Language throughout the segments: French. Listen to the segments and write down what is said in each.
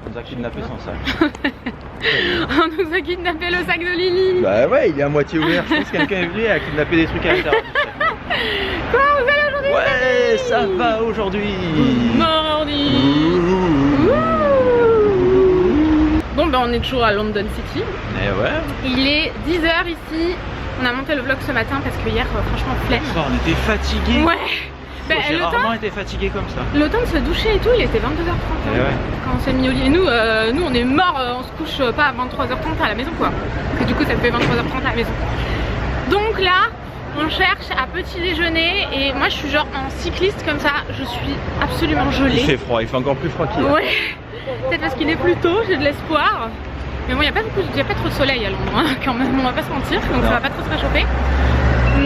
On nous a kidnappé son sac. On nous a kidnappé le sac de Lily. Bah ouais, il est à moitié ouvert. Je pense que quelqu'un est venu et a kidnappé des trucs à l'intérieur. Quoi, vous allez aujourd'hui? Ouais, ça va aujourd'hui. Mardi. Bon ben on est toujours à London City. Et ouais. Il est 10h ici. On a monté le vlog ce matin parce que hier franchement flemme. On était fatigués. Ouais. Ben, J'ai rarement été fatigué comme ça. Le temps de se doucher et tout, il était 22h30 Et ouais. quand on s'est mis au lit. Et nous on est morts, on se couche pas à 23h30 à la maison quoi. Parce que du coup ça fait 23h30 à la maison. Donc là, on cherche à petit déjeuner et moi je suis genre en cycliste comme ça, je suis absolument gelée. Il fait froid, il fait encore plus froid qu'hier. Ouais, peut-être parce qu'il est plus tôt, j'ai de l'espoir. Mais bon, il n'y a pas trop de soleil à Londres hein, quand même, on va pas se mentir, donc ça va pas trop se réchauffer.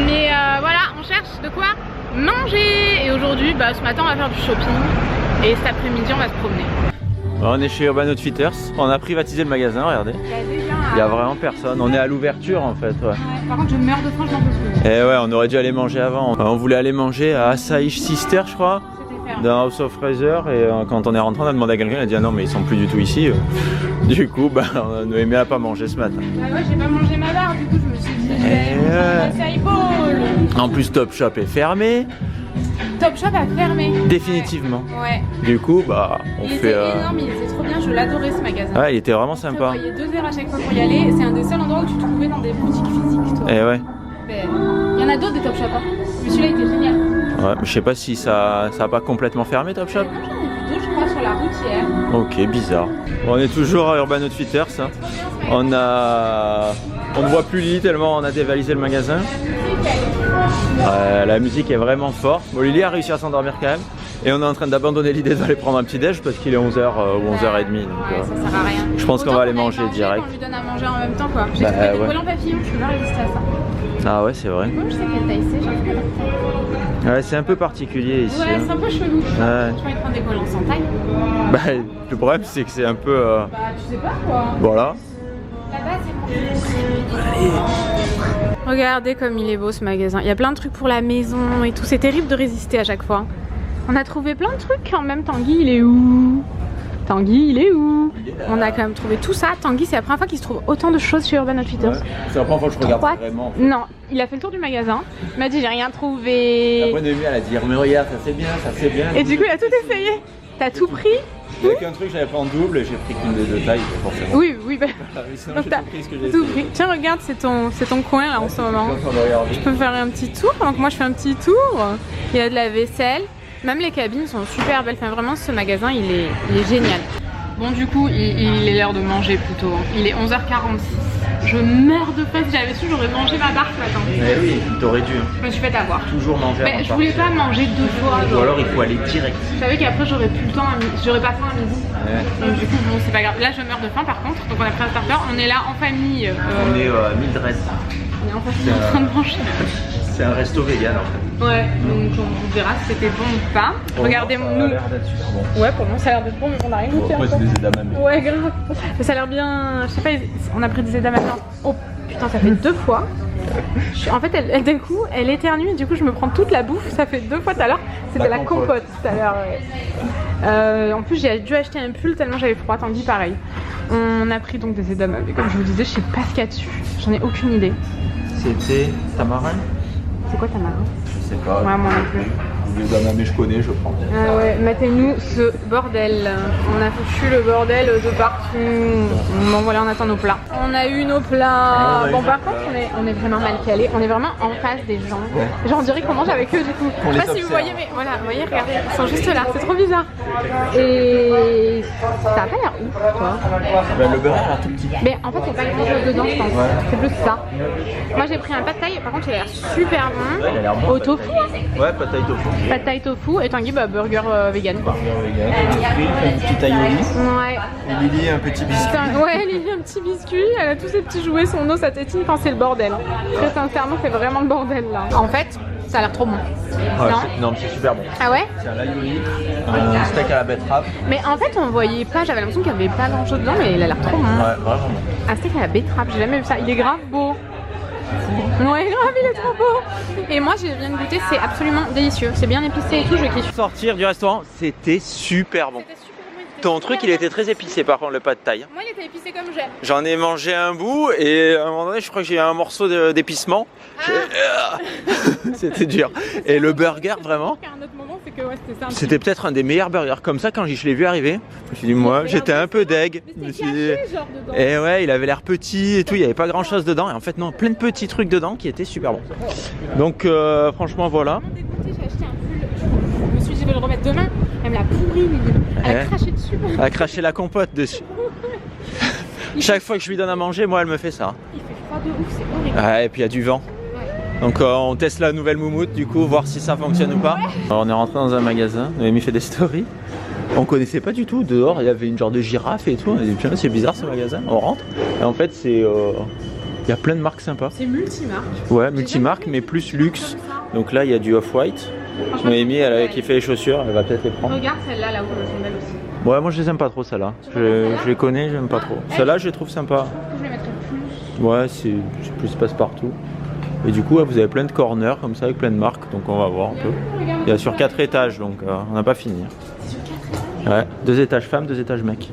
Mais voilà, on cherche de quoi manger. Et aujourd'hui, bah, ce matin on va faire du shopping et cet après-midi on va se promener. On est chez Urban Outfitters, on a privatisé le magasin, regardez. Il y a vraiment personne, on est à l'ouverture en fait. Ouais. Par contre je meurs de faim, je n'en peux plus. Et ouais, on aurait dû aller manger avant. On voulait aller manger à Asahi Sister je crois, dans House of Fraser, et quand on est rentré on a demandé à quelqu'un, il a dit ah non mais ils sont plus du tout ici. Du coup bah, on a aimé à pas manger ce matin. Bah ouais, j'ai pas mangé ma barre, du coup je me suis dit Asahi Bowl. En plus Top Shop est fermé. Top Shop a fermé. Définitivement. Ouais. Du coup bah on il fait... était énorme, il était trop bien, je l'adorais ce magasin. Ouais, il était vraiment sympa. Tu voyais 2 heures à chaque fois pour y aller, c'est un des seuls endroits où tu trouvais dans des boutiques physiques toi. Et ouais. Il y en a d'autres des Top Shop hein. Mais celui-là était génial. Ouais, mais je sais pas si ça a pas complètement fermé Top Shop. J'en ai vu 2 je crois sur la route hier. Ok, bizarre. Bon, on est toujours à Urban Outfitters. Hein. On ne voit plus Lily tellement on a dévalisé le magasin. La musique est vraiment forte. Bon, Lily a réussi à s'endormir quand même. Et on est en train d'abandonner l'idée d'aller prendre un petit déj parce qu'il est 11h ou 11h30. Donc, ça sert à rien. Je pense qu'on va aller manger direct. On lui donne à manger en même temps quoi. J'ai trouvé des collants papillons, je peux pas résister à ça. Ah ouais, c'est vrai. Moi je sais quelle taille c'est, j'arrive pas. Ouais, c'est un peu particulier ici. Ouais, c'est un peu chelou. Ouais. Je vais prendre des collants sans taille. Bah, le problème c'est que c'est un peu... Bah tu sais pas quoi. Voilà. Là-bas c'est bon. Regardez comme il est beau ce magasin. Il y a plein de trucs pour la maison et tout. C'est terrible de résister à chaque fois. On a trouvé plein de trucs quand même. Tanguy il est où? Tanguy il est où? On a quand même trouvé tout ça. Tanguy c'est la première fois qu'il se trouve autant de choses chez Urban Outfitters. Ouais, c'est la première fois que je regarde vraiment. En fait. Non, il a fait le tour du magasin. Il m'a dit j'ai rien trouvé. Après Noémie elle a dit mais regarde ça c'est bien, ça c'est bien. Et du coup il a tout essayé. T'as tout pris? Il y a qu'un truc j'avais pris en double et j'ai pris qu'une des 2 tailles forcément. Oui, oui, bah. Sinon j'ai tout pris ce que j'ai tout pris. Tiens regarde c'est ton coin là en ce moment. Je peux faire un petit tour, donc moi je fais un petit tour. Il y a de la vaisselle. Même les cabines sont super belles. Enfin vraiment ce magasin il est génial. Bon du coup il est l'heure de manger plutôt. Il est 11h46. Je meurs de faim, si j'avais su j'aurais mangé ma barre ce matin. Mais oui, t'aurais dû. Je me suis fait avoir. Toujours manger avant. Je voulais pas manger 2 fois. Ou alors il faut aller direct. Je savais qu'après j'aurais plus le temps, j'aurais pas faim à midi. Ouais. Donc du coup bon c'est pas grave. Là je meurs de faim par contre. Donc on a pris un starter. On est là en famille. On est à Mildred. On est en famille en train de manger. C'est un resto vegan en fait. Ouais, donc on verra si c'était bon ou pas. Regardez nous. Ça a l'air d'être super bon. Ouais, pour moi ça a l'air d'être bon, mais on a rien goûté. Après c'est des edamame. Ouais, grave. Mais ça a l'air bien. Je sais pas, on a pris des edamame. Oh putain, ça fait 2 fois. En fait, elle d'un coup, elle éternue et du coup, je me prends toute la bouffe. Ça fait 2 fois tout à l'heure. C'était la compote tout à l'heure. En plus, j'ai dû acheter un pull tellement j'avais froid. Tanguy, pareil. On a pris donc des edamame. Et comme je vous disais, je sais pas ce qu'il y a dessus. J'en ai aucune idée. C'était tamarin? C'est quoi tamarin? Je sais pas. Ouais, moi non plus. Les edamame je connais, je prends. Ah ouais, matez-nous ce bordel. On a foutu le bordel de partout. Bon voilà, on attend nos plats. On a eu nos plats. Bon par contre, on est vraiment mal calés. On est vraiment en face des gens. Ouais. Genre on dirait qu'on mange avec eux du coup. Je sais pas si vous voyez, mais voilà, vous voyez, regardez, ils sont juste là. C'est trop bizarre. Et ça a pas l'air ouf, toi. Ben, le beurre a l'air tout petit. Mais en fait, il n'y a pas grand chose dedans, je pense. Ouais. C'est plus ça. Moi j'ai pris un pad thai, par contre il a l'air super bon. Ouais, il a l'air bon. Au tofu. Ouais, pad thai tofu. Pad thai tofu et Tanguy bah, burger vegan. Burger vegan. Un petit aioli. Ouais. Et Lily un petit biscuit. Ouais, Lily un petit biscuit. Elle a tous ses petits jouets, son eau, sa tétine. Enfin, c'est le bordel. Très sincèrement, c'est vraiment le bordel là. En fait, ça a l'air trop bon. Ouais, non, mais c'est super bon. Ah ouais? C'est un aioli, un steak à la betterave. Mais en fait, on voyait pas, j'avais l'impression qu'il y avait pas grand chose dedans, mais il a l'air trop bon. Ouais, vraiment bon. Un steak à la betterave, j'ai jamais vu ça. Il est grave beau. Ouais, grave, il est trop beau. Et moi, je viens de goûter, c'est absolument délicieux. C'est bien épicé et tout, je kiffe. Sortir du restaurant, c'était super bon. C'était super bon. Ton truc, il était très épicé par contre, le pad thaï. Moi, il était épicé comme j'aime. J'en ai mangé un bout et à un moment donné, je crois que j'ai eu un morceau d'épicement. C'était dur. Et le burger, vraiment, À un autre moment, c'est que ouais, c'était ça. c'était peut-être un des meilleurs burgers. Comme ça, quand je l'ai vu arriver, je me suis dit, moi, j'étais un peu deg. Je me Mais suis c'était dit... caché, genre, dedans. Et ouais, il avait l'air petit et tout, il n'y avait pas grand chose dedans. Et en fait, non, plein de petits trucs dedans qui étaient super bons. Donc, franchement, voilà. J'ai acheté un pull. Je me suis dit, je vais le remettre demain. Elle me l'a pourri, elle a craché dessus. Elle a craché la compote dessus. Chaque fois que je lui donne à manger, moi, elle me fait ça. Il fait froid de ouf, c'est horrible. Ouais, et puis il y a du vent. Ouais. Donc on teste la nouvelle moumoute du coup, voir si ça fonctionne ou pas. Alors, on est rentré dans un magasin, Noémie fait des stories. On connaissait pas du tout, dehors il y avait une genre de girafe et tout. On a dit putain c'est bizarre ce magasin, on rentre. Et en fait c'est... il y a plein de marques sympas. C'est multimarque. Ouais, multimarque mais plus luxe. Donc là il y a du Off-White. Noémie elle avait kiffé les chaussures, elle va peut-être les prendre. Regarde celle-là, là où on sont belles aussi. Ouais moi je les aime pas trop celle-là. Je les connais, j'aime pas trop. Celle-là je les trouve sympa. Je les mettrais plus. Ouais c'est plus passe-partout. Et du coup vous avez plein de corners comme ça avec plein de marques, donc on va voir un peu. Il y a sur 4 étages donc on n'a pas fini. C'est sur 4 étages. Ouais, 2 étages femmes, 2 étages mecs.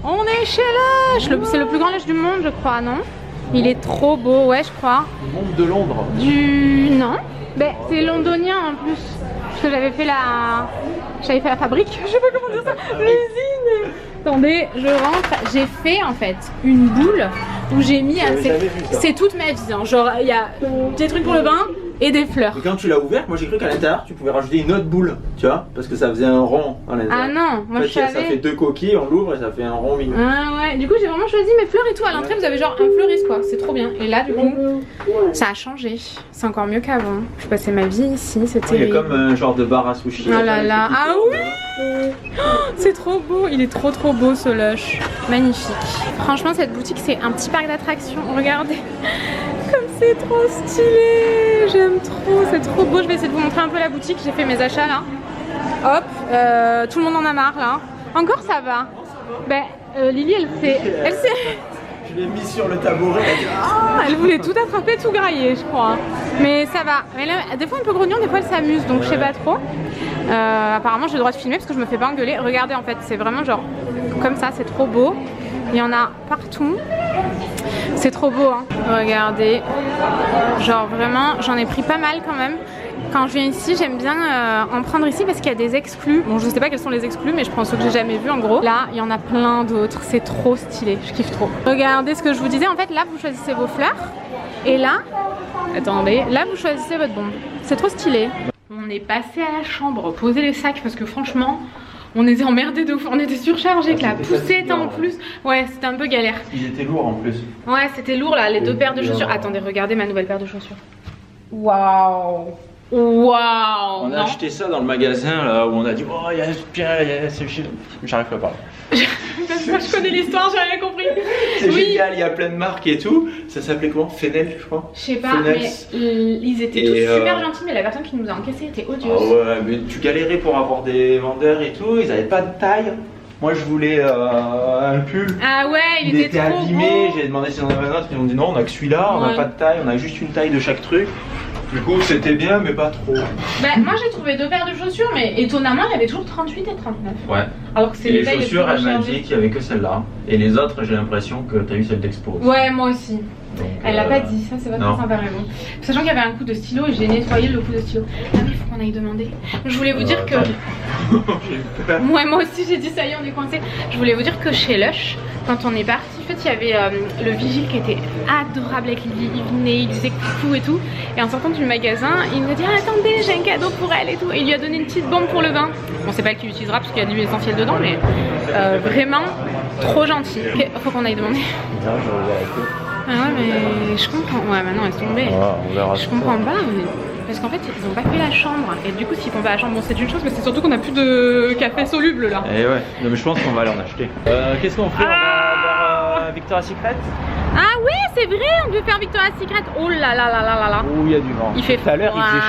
On est chez Lush. C'est le plus grand Lush du monde je crois, non? Il est trop beau, ouais je crois. Le monde de Londres. Non. Ben, c'est londonien en plus. Parce que j'avais fait la fabrique. Je sais pas comment dire ça. L'usine. Attendez, je rentre. J'ai fait en fait une boule où j'ai mis. C'est toute ma vie. Hein. Genre, il y a des trucs pour le bain et des fleurs. Et quand tu l'as ouvert, moi j'ai cru qu'à l'intérieur tu pouvais rajouter une autre boule, tu vois, parce que ça faisait un rond à l'intérieur. Ah non, moi en fait, je savais. Ça fait 2 coquilles, on l'ouvre et ça fait un rond mignon. Ah ouais, du coup j'ai vraiment choisi mes fleurs et tout. À l'entrée vous avez genre un fleuriste quoi, c'est trop bien. Et là du coup ça a changé, c'est encore mieux qu'avant. Je passais ma vie ici, c'était... Il est comme un genre de bar à sushi. Oh là là, ah oui oh, c'est trop beau, il est trop beau ce Lush. Magnifique. Franchement cette boutique c'est un petit parc d'attractions, regardez. Comme c'est trop stylé, j'aime trop, c'est trop beau. Je vais essayer de vous montrer un peu la boutique, j'ai fait mes achats là. Hop, tout le monde en a marre là. Encore ça va. Ben, Lily elle s'est... Je l'ai mis sur le tabouret. Elle voulait tout attraper, tout grailler je crois. Mais ça va. Mais là, des fois un peu grognon, des fois elle s'amuse donc je sais pas trop. Apparemment j'ai le droit de filmer parce que je me fais pas engueuler. Regardez en fait, c'est vraiment genre comme ça, c'est trop beau. Il y en a partout. C'est trop beau hein. Regardez. Genre vraiment, j'en ai pris pas mal quand même. Quand je viens ici, j'aime bien en prendre ici parce qu'il y a des exclus. Bon, je sais pas quels sont les exclus, mais je prends ceux que j'ai jamais vus en gros. Là, il y en a plein d'autres. C'est trop stylé. Je kiffe trop. Regardez ce que je vous disais. En fait, là, vous choisissez vos fleurs. Et là, attendez, là, vous choisissez votre bombe. C'est trop stylé. On est passé à la chambre, poser les sacs parce que franchement, on était emmerdés de ouf. On était surchargés avec la poussette en plus. Ouais, c'était un peu galère. Ils étaient lourds en plus. Ouais, c'était lourd là, les 2 paires de chaussures. Attendez, regardez ma nouvelle paire de chaussures. Waouh! Waouh! On a acheté ça dans le magasin là où on a dit oh il y a c'est j'arrive pas à parler. Je connais l'histoire, j'ai rien compris. C'est génial, il y a plein de marques et tout. Ça s'appelait comment? Fenel je crois. Je sais pas, mais ils étaient tous super gentils, mais la personne qui nous a encaissé était odieuse. Ah ouais, mais tu galérais pour avoir des vendeurs et tout, ils avaient pas de taille. Moi je voulais un pull. Ah ouais, il était trop abîmé, beau. j'ai demandé si on en avait un autre, ils m'ont dit non, on a que celui-là, on n'a pas de taille, on a juste une taille de chaque truc. Du coup c'était bien mais pas trop. Bah moi j'ai trouvé 2 paires de chaussures mais étonnamment il y avait toujours 38 et 39. Ouais. Alors que c'est les chaussures elle m'a dit qu'il y avait que celle-là. Et les autres j'ai l'impression que t'as eu celle d'Expo. Ouais moi aussi. Donc, elle l'a pas dit, ça c'est pas très sympa vraiment. Sachant qu'il y avait un coup de stylo et j'ai nettoyé le coup de stylo. Ah mais il faut qu'on aille demander. Je voulais vous dire que... moi aussi j'ai dit ça y est on est coincé. Je voulais vous dire que chez Lush, quand on est parti, en fait il y avait le vigile qui était adorable avec Lily, il venait, il disait coucou et tout. Et en sortant du magasin, il nous a dit ah, attendez j'ai un cadeau pour elle et tout. Et il lui a donné une petite bombe pour le bain. Bon c'est pas elle qui l'utilisera parce qu'il y a de l'huile essentielle dedans mais vraiment trop gentil. Faut qu'on aille demander. Ah ouais mais je comprends, ouais maintenant elle est tombée. On verra. Je comprends pas mais... Parce qu'en fait ils ont pas fait la chambre et du coup s'ils font pas la chambre bon c'est une chose mais c'est surtout qu'on a plus de café soluble là. Et ouais, non mais je pense qu'on va aller en acheter. Qu'est-ce qu'on fait? On va vers Victoria's Secret? Ah oui c'est vrai on devait faire Victoria's Secret. Oh là là là là là là. Oh il y a du vent. Il fait tout à l'heure il faisait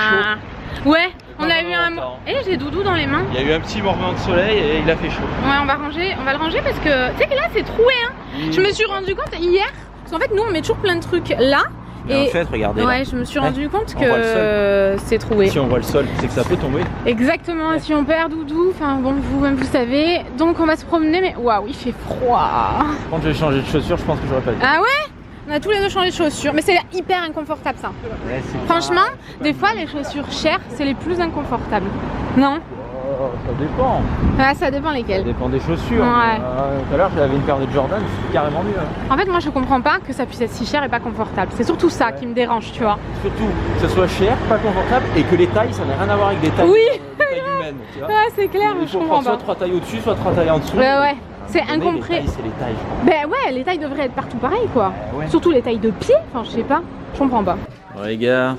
chaud. Ouais on a eu un... Eh j'ai Doudou dans les mains. Il y a eu un petit mouvement de soleil et il a fait chaud. Ouais on va le ranger parce que tu sais que là c'est troué hein. Je me suis rendu compte hier. Parce qu'en fait nous on met toujours plein de trucs là Et en fait, regardez. Ouais, là. je me suis rendu compte On voit le que c'est troué. Si on voit le sol, c'est que ça peut tomber. Exactement, si on perd Doudou, enfin bon, vous-même vous savez. Donc on va se promener, mais waouh, il fait froid. Quand je vais changer de chaussures, je pense que j'aurais pas dit. Ah ouais? On a tous les deux changé de chaussures, mais c'est hyper inconfortable ça. Ouais, Franchement, des fois les chaussures chères, c'est les plus inconfortables. Non? Ça dépend. Ah, ça dépend Ça lesquelles. dépend des chaussures. Ouais. Tout à l'heure, j'avais une paire de Jordan, c'est carrément mieux. Hein. En fait, moi je comprends pas que ça puisse être si cher et pas confortable. C'est surtout ça qui me dérange, tu vois. Surtout que ce soit cher, pas confortable et que les tailles, ça n'a rien à voir avec des tailles, Oui. Des tailles humaines. Tu vois. Ah, c'est clair, Il je faut comprends prendre soit pas. 3 tailles au-dessus, soit 3 tailles en dessous. Ouais, c'est À un moment donné, incompris. Les tailles, c'est les tailles, je crois. Ben ouais, les tailles devraient être partout pareil quoi. Ouais. Surtout les tailles de pied, enfin je sais pas, je comprends pas. Bon, les gars,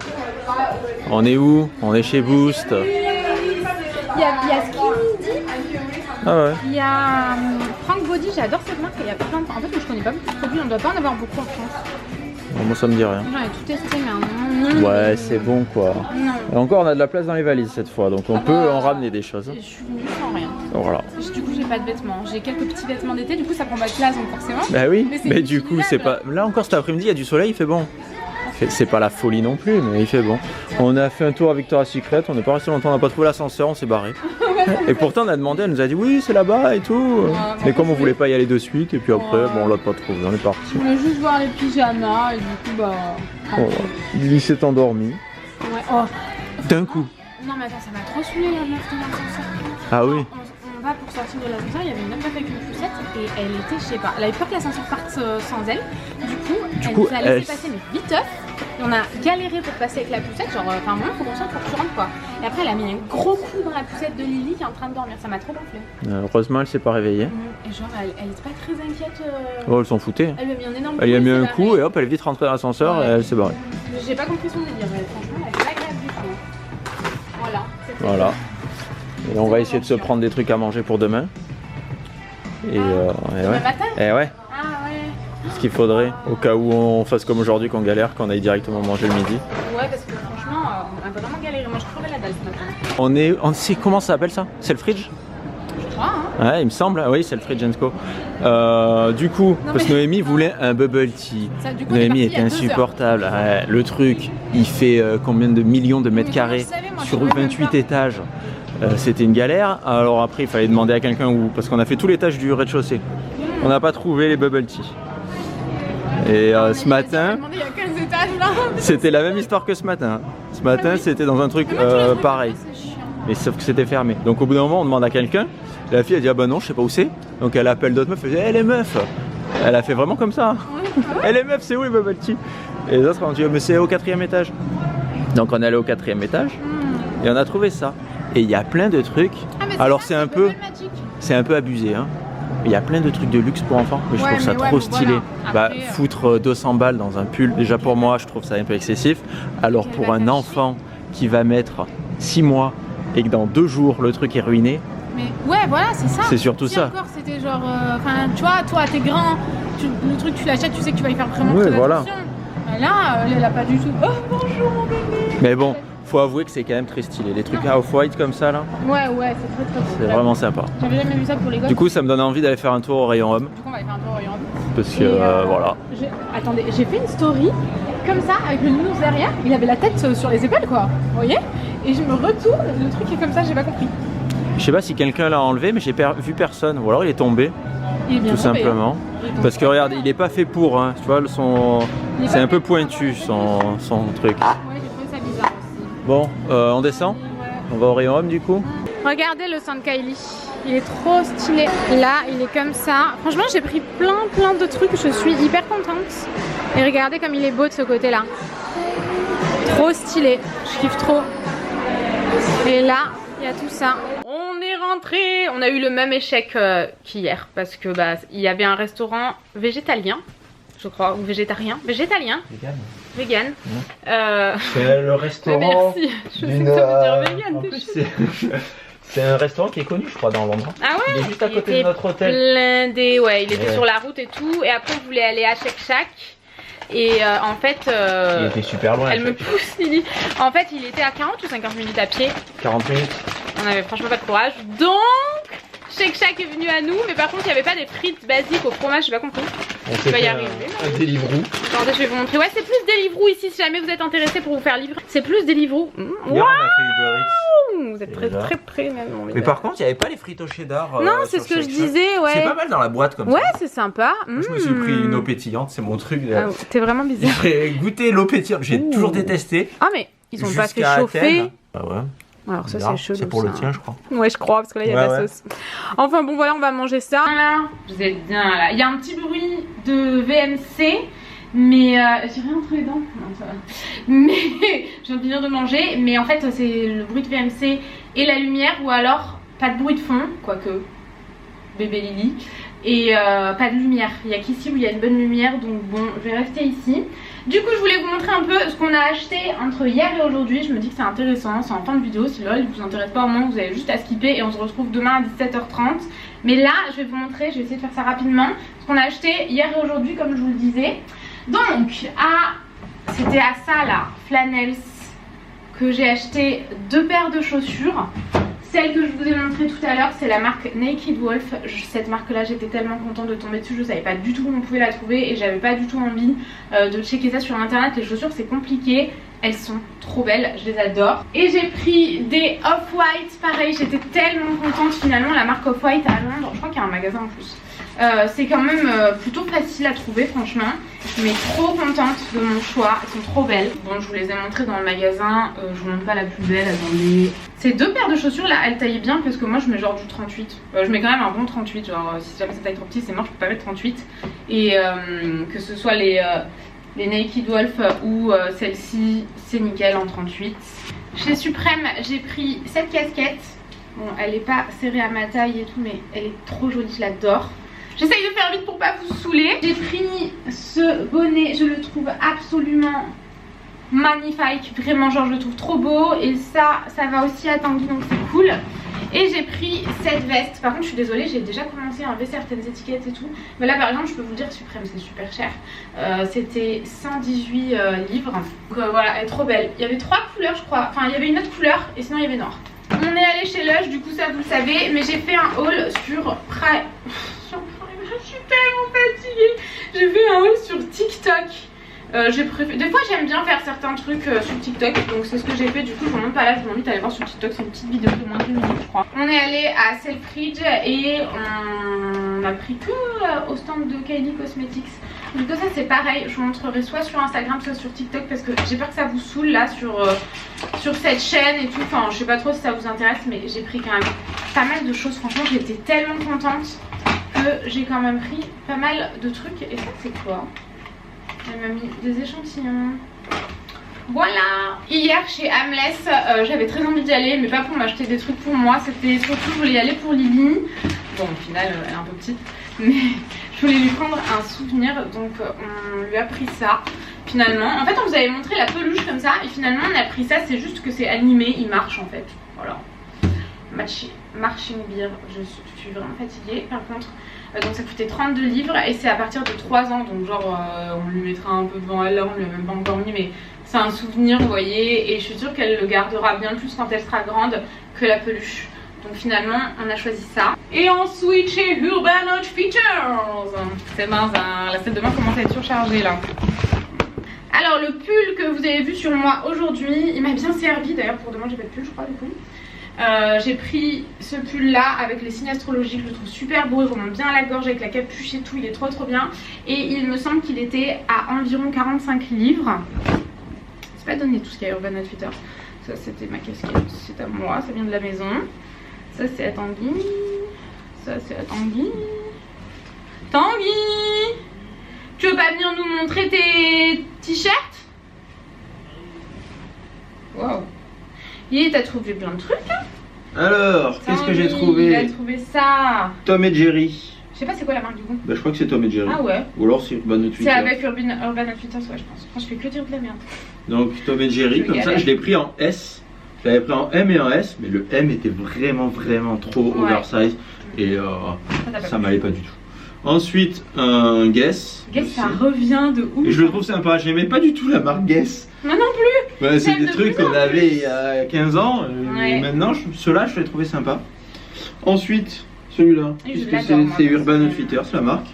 on est où? On est chez Boost. Il y a Skinny, Ah ouais. il y a Frank Body, j'adore cette marque, il y a plein de... En fait, moi, je connais pas beaucoup de produits, on doit pas en avoir beaucoup en France. Bon, moi, ça me dit rien. J'en ai tout testé, mais Ouais, c'est bon quoi. non. Et encore, on a de la place dans les valises cette fois, donc on peut en ramener des choses. Je suis venue sans rien. Voilà. Du coup, j'ai pas de vêtements. J'ai quelques petits vêtements d'été, du coup, ça prend pas de place, donc forcément. Bah oui, Mais c'est mais du coup, c'est pas. Là encore cet après-midi, il y a du soleil, il fait bon. C'est pas la folie non plus, mais il fait bon. On a fait un tour à Victoria's Secret, on n'est pas resté longtemps, on n'a pas trouvé l'ascenseur, on s'est barré. Et pourtant, on a demandé, elle nous a dit oui, c'est là-bas et tout. Mais comme on voulait pas y aller de suite, et puis après, bon, on l'a pas trouvé, on est parti. Je voulais juste voir les pyjamas, et du coup, bah. Oh, il s'est endormi. Ouais, oh. D'un coup. Non, mais attends, ça m'a trop saoulé la meuf de l'ascenseur. Ah oui. On va pour sortir de l'ascenseur, il y avait une meuf avec une poussette et elle était, je sais pas, elle avait peur que l'ascenseur parte sans elle. Du coup, elle nous a laissé passer, mais viteuf. Et on a galéré pour passer avec la poussette, genre, enfin, moi, faut qu'on sorte pour que tu rentres quoi. Et après, elle a mis un gros coup dans la poussette de Lily qui est en train de dormir, ça m'a trop gonflé. Heureusement, elle s'est pas réveillée. Et genre, elle était pas très inquiète. Oh, elle s'en foutait. Elle lui a mis un énorme Elle y a mis un c'est coup la- et hop, elle est vite rentrée dans l'ascenseur Ouais. et elle s'est barrée. J'ai pas compris son délire, mais franchement, elle est pas grave du tout. Voilà. c'était Voilà. ça. Et on va essayer de se prendre des trucs à manger pour demain. Et, et Demain ouais. matin Et ouais. Ah ouais. Ce qu'il faudrait, au cas où on fasse comme aujourd'hui, qu'on galère, qu'on aille directement manger le midi. Ouais, parce que franchement, on a vraiment galéré. Moi, je crevais la dalle ce matin. On sait comment ça s'appelle ça? C'est le fridge? Je crois, hein. Ouais, il me semble. Oui, c'est le fridge & Co. Du coup, parce que Noémie voulait un bubble tea. Ça, du coup, on est Noémie parti il y est a 2 heures. insupportable. Ouais, le truc, il fait combien de millions de mètres Mais carrés je savais, moi, sur je savais même 28 pas. étages. C'était une galère. Alors après, il fallait demander à quelqu'un où, parce qu'on a fait tout l'étage du rez-de-chaussée. On n'a pas trouvé les bubble tea. Et ce matin, Il y a 15 étages là. c'était la même histoire que ce matin. Ce matin, c'était dans un truc pareil. C'est chiant. Mais sauf que c'était fermé. Donc au bout d'un moment, on demande à quelqu'un. Et la fille a dit ah bah non, je sais pas où c'est. Donc elle appelle d'autres meufs. Elle dit eh les meufs. Elle a fait vraiment comme ça. Eh les meufs, c'est où les bubble tea? Et les autres ont dit mais c'est au 4e étage. Donc on est allé au 4e étage et on a trouvé ça. Et il y a plein de trucs. Ah, mais Alors ça, c'est un peu, Bubble Magic. c'est un peu abusé hein. Il y a plein de trucs de luxe pour enfants, mais je Ouais, trouve ça mais ouais, trop mais stylé. voilà. Bah, Après, foutre 200 balles dans un pull, déjà pour moi, je trouve ça un peu excessif. Alors Mais pour va un t'acheter. enfant qui va mettre 6 mois et que dans 2 jours le truc est ruiné, Mais ouais, voilà, c'est ça. c'est surtout Si ça. encore c'était genre, enfin, tu vois, toi, t'es grand, le truc tu l'achètes, tu sais que tu vas y faire vraiment Ouais, très voilà. attention. Mais là, elle a pas du tout. Oh bonjour mon bébé. Mais bon, faut avouer que c'est quand même très stylé. Les trucs à off-white comme ça là, Ouais, ouais, c'est très très beau. c'est vraiment sympa. J'avais jamais vu ça pour les gosses. Du coup, ça me donne envie d'aller faire un tour au rayon homme. Du coup, on va aller faire un tour au rayon. Parce que Et, voilà. Attendez, j'ai fait une story comme ça avec le nounours derrière. Il avait la tête sur les épaules, quoi. Vous voyez? Et je me retourne, le truc est comme ça, j'ai pas compris. Je sais pas si quelqu'un l'a enlevé, mais j'ai vu personne. Ou alors il est tombé, Il est bien tout tombé, simplement. hein. Il est tombé. Parce que regarde, il est pas fait pour, hein. Tu vois, Il est c'est pas un peu fait pour, pointu son truc. Ouais, j'ai trouvé ça bizarre aussi. Bon, on descend. Ouais. On va au rayon homme du coup. Regardez le sang de Kylie, il est trop stylé. Là, il est comme ça. Franchement, j'ai pris plein de trucs, je suis hyper contente. Et regardez comme il est beau de ce côté-là. Trop stylé, je kiffe trop. Et là, il y a tout ça. On est rentré, on a eu le même échec qu'hier parce que bah il y avait un restaurant végétalien, je crois, ou végétarien, vegan. C'est le restaurant. Merci, je sais que ça veut dire vegan, en t'es plus, chou. c'est un restaurant qui est connu, je crois, dans Londres. Ah ouais, Il est juste à il côté de était notre hôtel. blindé, ouais, il était Ouais. sur la route et tout. Et après, on voulait aller à Shake Shack. Et en fait, Il était super loin. elle me pousse, Lily. En fait, il était à 40 ou 50 minutes à pied. 40 minutes. On avait franchement pas de courage. Donc, Shake Shack est venu à nous, mais par contre il n'y avait pas des frites basiques au fromage, j'ai pas compris. On va y arriver. Un Deliveroo. Attendez, je vais vous montrer. Ouais, c'est plus Deliveroo ici si jamais vous êtes intéressé pour vous faire livrer. C'est plus Deliveroo. Hier, on a fait Uber Eats. Vous êtes très près même. Mais par contre, il n'y avait pas les frites au cheddar. Non, c'est ce que je disais, ouais. C'est pas mal dans la boîte comme ça. Ouais, c'est sympa. Moi, je me suis pris une eau pétillante, c'est mon truc. Ah, t'es vraiment bizarre. J'ai goûté l'eau pétillante, j'ai toujours détesté. Ah, mais ils ont pas fait Jusqu'à chauffer. Athènes. Ah ouais. Alors ça c'est chelou. C'est pour ça. le tien je crois. Ouais je crois parce que là il y a de la sauce. Enfin bon voilà on va manger ça. Voilà, vous êtes bien là. Il y a un petit bruit de VMC. Mais j'ai rien entre les dents. Non, ça va. Mais je viens de finir de manger. Mais en fait c'est le bruit de VMC et la lumière. Ou alors pas de bruit de fond. Quoique bébé Lily. Et pas de lumière. Il n'y a qu'ici où il y a une bonne lumière. Donc bon je vais rester ici. Du coup je voulais vous montrer un peu ce qu'on a acheté entre hier et aujourd'hui. Je me dis que c'est intéressant, c'est en fin de vidéo. Si LOL vous intéresse pas au moins vous avez juste à skipper. Et on se retrouve demain à 17h30. Mais là je vais vous montrer, je vais essayer de faire ça rapidement, ce qu'on a acheté hier et aujourd'hui comme je vous le disais. Donc c'était à ça là, Flannels, que j'ai acheté 2 paires de chaussures. Celle que je vous ai montrée tout à l'heure, c'est la marque Naked Wolf. Cette marque-là, j'étais tellement contente de tomber dessus. Je savais pas du tout où on pouvait la trouver et j'avais pas du tout envie de checker ça sur internet. Les chaussures, c'est compliqué. Elles sont trop belles, je les adore. Et j'ai pris des Off-White, pareil. J'étais tellement contente finalement. La marque Off-White à Londres, je crois qu'il y a un magasin en plus. C'est quand même plutôt facile à trouver franchement. Mais trop contente de mon choix, elles sont trop belles. Bon je vous les ai montrées dans le magasin, je vous montre pas la plus belle, attendez. Ces 2 paires de chaussures là, elles taillent bien parce que moi je mets genre du 38. Je mets quand même un bon 38, genre si jamais ça taille trop petit c'est mort, je peux pas mettre 38. Et que ce soit les Naked Wolf ou celle-ci, c'est nickel en 38. Chez Suprême j'ai pris cette casquette. Bon elle est pas serrée à ma taille et tout mais elle est trop jolie, je l'adore. J'essaye de faire vite pour pas vous saouler. J'ai pris ce bonnet, je le trouve absolument magnifique. Vraiment genre je le trouve trop beau. Et ça va aussi à Tanguy donc c'est cool. Et j'ai pris cette veste. Par contre je suis désolée, j'ai déjà commencé à enlever certaines étiquettes et tout. Mais là par exemple je peux vous dire Suprême c'est super cher. C'était 118 livres. Donc voilà, elle est trop belle. Il y avait 3 couleurs je crois. Enfin il y avait une autre couleur et sinon il y avait noir. On est allé chez Lush, du coup ça vous le savez. Mais j'ai fait un haul sur Prime. Je suis tellement fatiguée. J'ai fait un haul sur TikTok. Des fois j'aime bien faire certains trucs sur TikTok. Donc c'est ce que j'ai fait. Du coup je vous montre pas là. Je vous invite à aller voir sur TikTok. C'est une petite vidéo de moins d'une minute je crois. On est allé à Selfridge et on a pris que au stand de Kylie Cosmetics. Du coup ça c'est pareil. Je vous montrerai soit sur Instagram soit sur TikTok. Parce que j'ai peur que ça vous saoule là sur cette chaîne et tout. Enfin je sais pas trop si ça vous intéresse. Mais j'ai pris quand même pas mal de choses. Franchement j'étais tellement contente. J'ai quand même pris pas mal de trucs. Et ça c'est quoi? Elle m'a mis des échantillons. Voilà. Hier chez Hamless j'avais très envie d'y aller. Mais pas pour m'acheter des trucs pour moi. C'était surtout je voulais y aller pour Lily. Bon au final elle est un peu petite. Mais je voulais lui prendre un souvenir. Donc on lui a pris ça finalement. En fait on vous avait montré la peluche comme ça. Et finalement on a pris ça. C'est juste que c'est animé. Il marche en fait. Voilà. Marching Beer, je suis vraiment fatiguée par contre. Donc ça coûtait 32 livres et c'est à partir de 3 ans. Donc genre on lui mettra un peu devant elle là, on lui a même pas encore mis. Mais c'est un souvenir vous voyez. Et je suis sûre qu'elle le gardera bien plus quand elle sera grande que la peluche. Donc finalement on a choisi ça. Et ensuite chez Urban Outfitters. C'est mince hein, la salle de bain commence à être surchargée là. Alors le pull que vous avez vu sur moi aujourd'hui, il m'a bien servi d'ailleurs pour demain j'ai pas de pull je crois du coup. J'ai pris ce pull là avec les signes astrologiques, je le trouve super beau, il remonte bien à la gorge avec la capuche et tout, il est trop bien. Et il me semble qu'il était à environ 45 livres. C'est pas donné tout ce qu'il y a à Urban Outfitters. Ça c'était ma casquette, c'est à moi, ça vient de la maison. Ça c'est à Tanguy. Ça c'est à Tanguy. Tanguy, tu veux pas venir nous montrer tes t-shirts? Waouh. Et t'as trouvé plein de trucs hein. Alors, qu'est-ce que j'ai trouvé? Il a trouvé ça. Tom et Jerry. Je sais pas c'est quoi la marque du coup. Bah je crois que c'est Tom et Jerry. Ah ouais. Ou alors c'est Urban Outfitters. C'est avec Urban Outfitters ouais je pense. Enfin, je fais que dire de la merde. Donc Tom et Jerry comme ça, je l'ai pris en S. Je l'avais pris en M et en S, mais le M était vraiment trop oversize. Et ça m'allait pas du tout. Ensuite un Guess. Guess ça revient de ouf. Et je le trouve sympa, j'aimais pas du tout la marque Guess. Moi non plus. Ouais, c'est des trucs qu'on avait il y a 15 ans. Et maintenant ceux-là je les trouvais sympas. Ensuite Celui-là, Et puisque je l'adore, moi, c'est parce Urban que- Outfitters, la marque.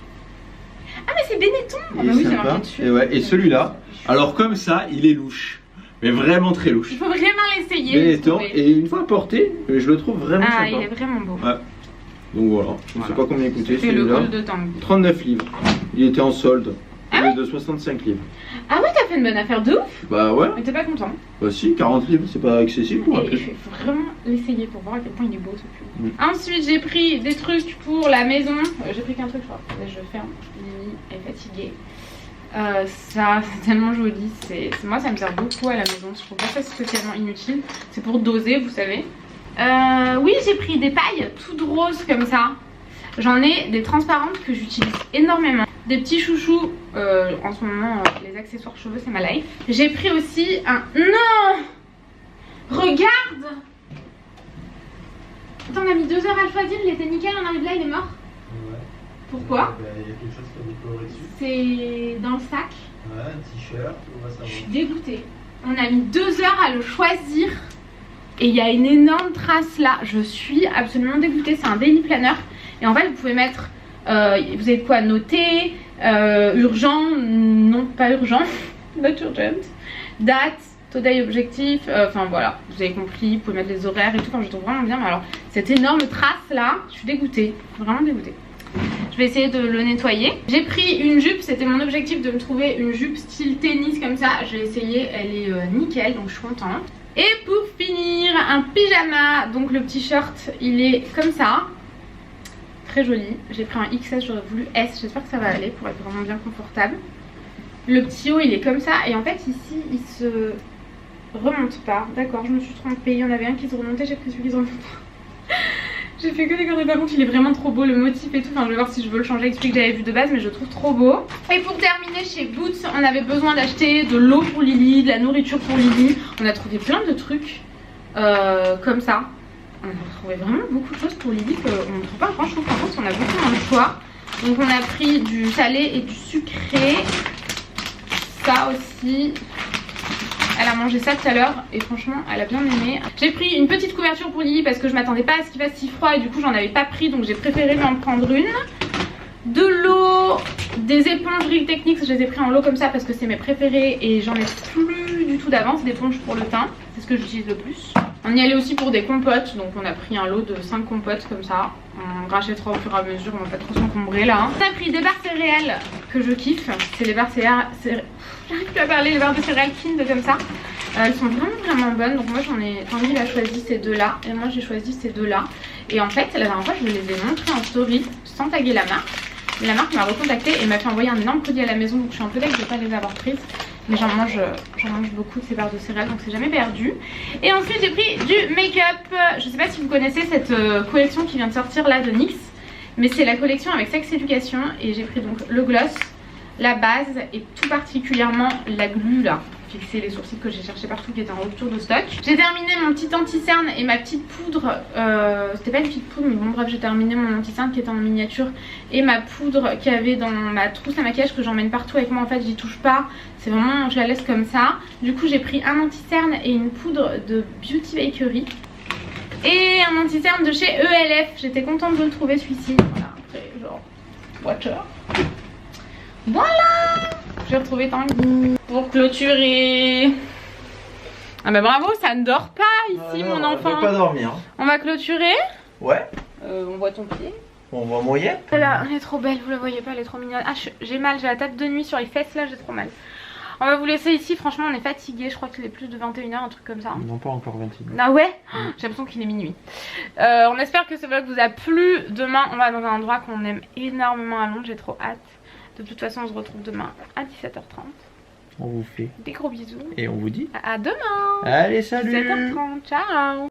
Ah mais c'est Benetton. Ah Il bah est oui, c'est sympa. marqué dessus. Et, ouais, et celui-là, alors comme ça, il est louche. Mais vraiment très louche. Il faut vraiment l'essayer. Benetton, je trouve. et une fois porté, je le trouve vraiment Ah, sympa. il est vraiment beau. Ouais. Donc voilà, je ne sais Voilà. pas combien il coûtait C'est le celui-là. haul de Tanguy. 39 livres. Il était en solde. Ah Il est de 65 livres. Ah ouais, t'as fait une bonne affaire de ouf. Bah ouais, Mais t'es pas content. bah si, 40 livres, c'est pas accessible pour un Et il pull. faut vraiment l'essayer pour voir à quel point il est beau ce pull. Mm. Ensuite, j'ai pris des trucs pour la maison. J'ai pris qu'un truc, je crois. Attendez, je ferme. Lily est fatiguée. Ça, c'est tellement joli. Moi, ça me sert beaucoup à la maison. Je trouve pas ça spécialement inutile. C'est pour doser, vous savez. Oui, j'ai pris des pailles toutes roses comme ça. J'en ai des transparentes que j'utilise énormément. Des petits chouchous. En ce moment, les accessoires cheveux, c'est ma life. J'ai pris aussi un... Non! Regarde! Attends, on a mis 2 heures à le choisir. Il était nickel. On arrive là, il est mort. Ouais. Pourquoi? Il y a quelque chose qui a décoloré dessus. C'est dans le sac. Ouais, un t-shirt, on va Je savoir. suis dégoûtée. On a mis 2 heures à le choisir. Et il y a une énorme trace là. Je suis absolument dégoûtée. C'est un daily planner. Et en fait, vous pouvez mettre... vous avez de quoi noter. Urgent. Non, pas urgent. Not urgent. Date. Today objectif. Enfin voilà. Vous avez compris. Vous pouvez mettre les horaires et tout. Enfin, je trouve vraiment bien. Mais alors, cette énorme trace là, je suis dégoûtée. Vraiment dégoûtée. Je vais essayer de le nettoyer. J'ai pris une jupe, c'était mon objectif de me trouver une jupe style tennis comme ça. J'ai essayé, elle est nickel, donc je suis contente. Et pour finir, un pyjama. Donc le petit shirt, il est comme ça. Très joli. J'ai pris un XS, j'aurais voulu S. J'espère que ça va aller pour être vraiment bien confortable. Le petit haut, il est comme ça. Et en fait, ici, il se remonte pas. D'accord, je me suis trompée. Il y en avait un qui se remontait, j'ai pris celui qui se remonte pas. J'ai fait que des conneries. Par contre, il est vraiment trop beau, le motif et tout. Enfin, je vais voir si je veux le changer avec celui que j'avais vu de base, mais je le trouve trop beau. Et pour terminer, chez Boots, on avait besoin d'acheter de l'eau pour Lily, de la nourriture pour Lily. On a trouvé plein de trucs comme ça. On a trouvé vraiment beaucoup de choses pour Lily qu'on ne trouve pas grand chose. Par contre, on a beaucoup moins de choix. Donc, on a pris du salé et du sucré. Ça aussi. Elle a mangé ça tout à l'heure et franchement elle a bien aimé. J'ai pris une petite couverture pour Lily parce que je m'attendais pas à ce qu'il fasse si froid et du coup j'en avais pas pris, donc j'ai préféré lui en prendre une. De l'eau, des éponges Real Techniques, je les ai pris en lot comme ça parce que c'est mes préférés et j'en ai plus du tout d'avance d'éponges pour le teint. C'est ce que j'utilise le plus. On y allait aussi pour des compotes, donc on a pris un lot de 5 compotes comme ça. On rachètera au fur et à mesure, on va pas trop s'encombrer là. On a pris des barres céréales que je kiffe. C'est les barres céréales... J'arrive plus à parler, les barres de céréales Kind comme ça. Elles sont vraiment bonnes, donc moi j'en ai... Tanguy il a choisi ces deux là et moi j'ai choisi ces deux là. Et en fait la dernière fois je les ai montrés en story sans taguer la marque. Mais la marque m'a recontacté et m'a fait envoyer un énorme colis à la maison, donc je suis un peu deg de pas les avoir prises. Mais j'en mange beaucoup de ces barres de céréales, donc c'est jamais perdu. Et ensuite j'ai pris du make-up. Je sais pas si vous connaissez cette collection qui vient de sortir là de NYX, mais c'est la collection avec Sex Education. Et j'ai pris donc le gloss, la base et tout particulièrement la glue là, fixer les sourcils que j'ai cherché partout, qui était en rupture de stock. J'ai terminé mon petit anti-cerne et ma petite poudre. C'était pas une petite poudre, mais bon bref, j'ai terminé mon anti-cerne qui était en miniature et ma poudre qu'il y avait dans ma trousse à maquillage que j'emmène partout avec moi. En fait j'y touche pas, c'est vraiment, je la laisse comme ça. Du coup j'ai pris un anti-cerne et une poudre de Beauty Bakery et un anti-cerne de chez ELF. J'étais contente de le trouver celui-ci. Voilà, après genre water. Voilà, j'ai retrouvé Tanguy pour clôturer. Ah bah bravo, ça ne dort pas ici mon enfant. On va pas dormir. On va clôturer. Ouais. On voit ton pied. On va mouiller. Là, elle est trop belle, vous la voyez pas, elle est trop mignonne. Ah, j'ai mal, j'ai la table de nuit sur les fesses là, j'ai trop mal. On va vous laisser ici, franchement on est fatigué, je crois qu'il est plus de 21 h, un truc comme ça. Non, pas encore 21. Ah ouais, j'ai l'impression qu'il est minuit. On espère que ce vlog vous a plu. Demain on va dans un endroit qu'on aime énormément à Londres, j'ai trop hâte. De toute façon on se retrouve demain à 17h30. On vous fait Des gros bisous. et on vous dit À demain. allez, salut. 17h30, ciao.